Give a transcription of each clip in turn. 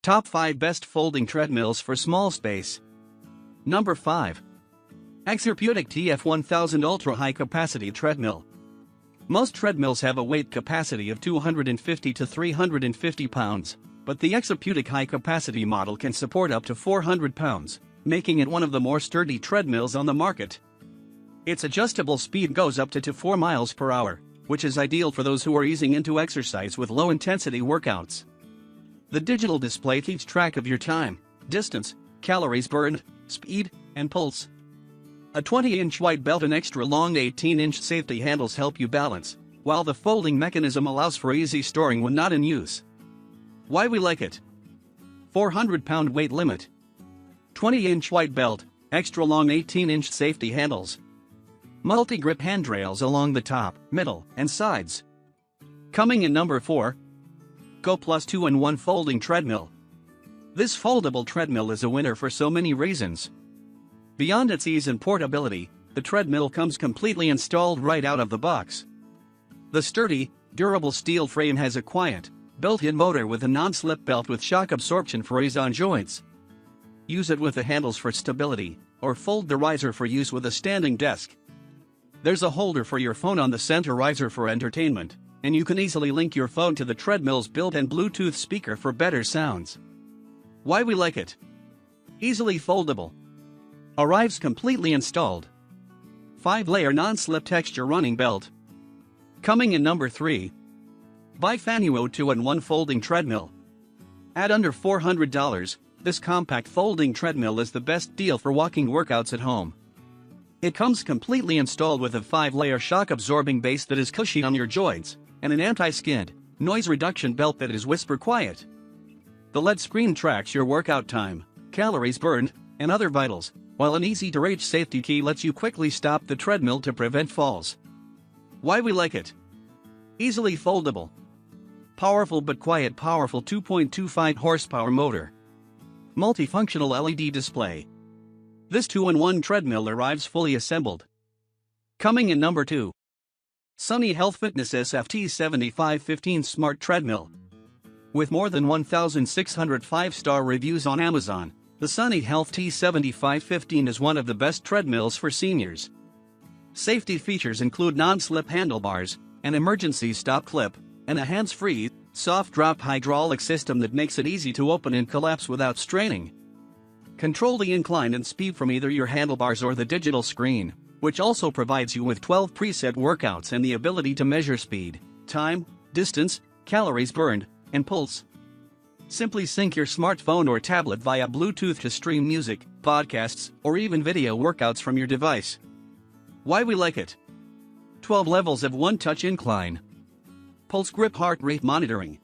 Top 5 Best Folding Treadmills for Small Space. Number 5. Exerpeutic TF1000 Ultra High Capacity Treadmill. Most treadmills have a weight capacity of 250 to 350 pounds, but the Exerpeutic High Capacity model can support up to 400 pounds, making it one of the more sturdy treadmills on the market. Its adjustable speed goes up to 4 miles per hour, which is ideal for those who are easing into exercise with low-intensity workouts. The digital display keeps track of your time, distance, calories burned, speed, and pulse. A 20-inch white belt and extra-long 18-inch safety handles help you balance, while the folding mechanism allows for easy storing when not in use. Why we like it? 400-pound weight limit. 20-inch white belt, extra-long 18-inch safety handles. Multi-grip handrails along the top, middle, and sides. Coming in number 4. Goplus 2-in-1 Folding Treadmill. This foldable treadmill is a winner for so many reasons. Beyond its ease and portability, the treadmill comes completely installed right out of the box. The sturdy, durable steel frame has a quiet, built-in motor with a non-slip belt with shock absorption for ease on joints. Use it with the handles for stability, or fold the riser for use with a standing desk. There's a holder for your phone on the center riser for entertainment, and you can easily link your phone to the treadmill's built-in Bluetooth speaker for better sounds. Why we like it? Easily foldable. Arrives completely installed. 5-layer non-slip texture running belt. Coming in number 3. BiFanuo 2-in-1 Folding Treadmill. At under $400, this compact folding treadmill is the best deal for walking workouts at home. It comes completely installed with a 5-layer shock-absorbing base that is cushy on your joints, and an anti-skid, noise reduction belt that is whisper quiet. The LED screen tracks your workout time, calories burned, and other vitals, while an easy-to-reach safety key lets you quickly stop the treadmill to prevent falls. Why we like it? Easily foldable. Powerful but quiet 2.25 horsepower motor. Multifunctional LED display. This 2-in-1 treadmill arrives fully assembled. Coming in number 2. Sunny Health Fitness SFT7515 Smart Treadmill. With more than 1,600 5-star reviews on Amazon, the Sunny Health T7515 is one of the best treadmills for seniors. Safety features include non-slip handlebars, an emergency stop clip, and a hands-free, soft-drop hydraulic system that makes it easy to open and collapse without straining. Control the incline and speed from either your handlebars or the digital screen, which also provides you with 12 preset workouts and the ability to measure speed, time, distance, calories burned, and pulse. Simply sync your smartphone or tablet via Bluetooth to stream music, podcasts, or even video workouts from your device. Why we like it? 12 levels of one-touch incline. Pulse grip heart rate monitoring.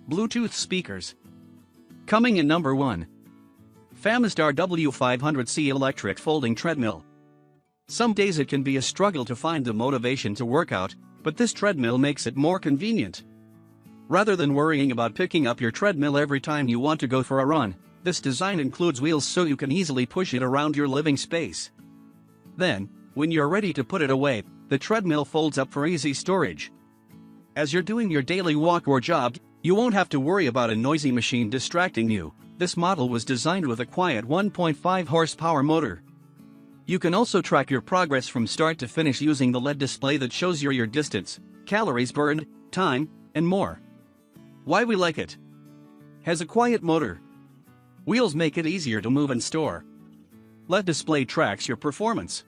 Bluetooth speakers. Coming in number 1. Famistar W500C Electric Folding Treadmill. Some days it can be a struggle to find the motivation to work out, but this treadmill makes it more convenient. Rather than worrying about picking up your treadmill every time you want to go for a run, this design includes wheels so you can easily push it around your living space. Then, when you're ready to put it away, the treadmill folds up for easy storage. As you're doing your daily walk or jog, you won't have to worry about a noisy machine distracting you. This model was designed with a quiet 1.5 horsepower motor. You can also track your progress from start to finish using the LED display that shows you your distance, calories burned, time, and more. Why we like it? Has a quiet motor. Wheels make it easier to move and store. LED display tracks your performance.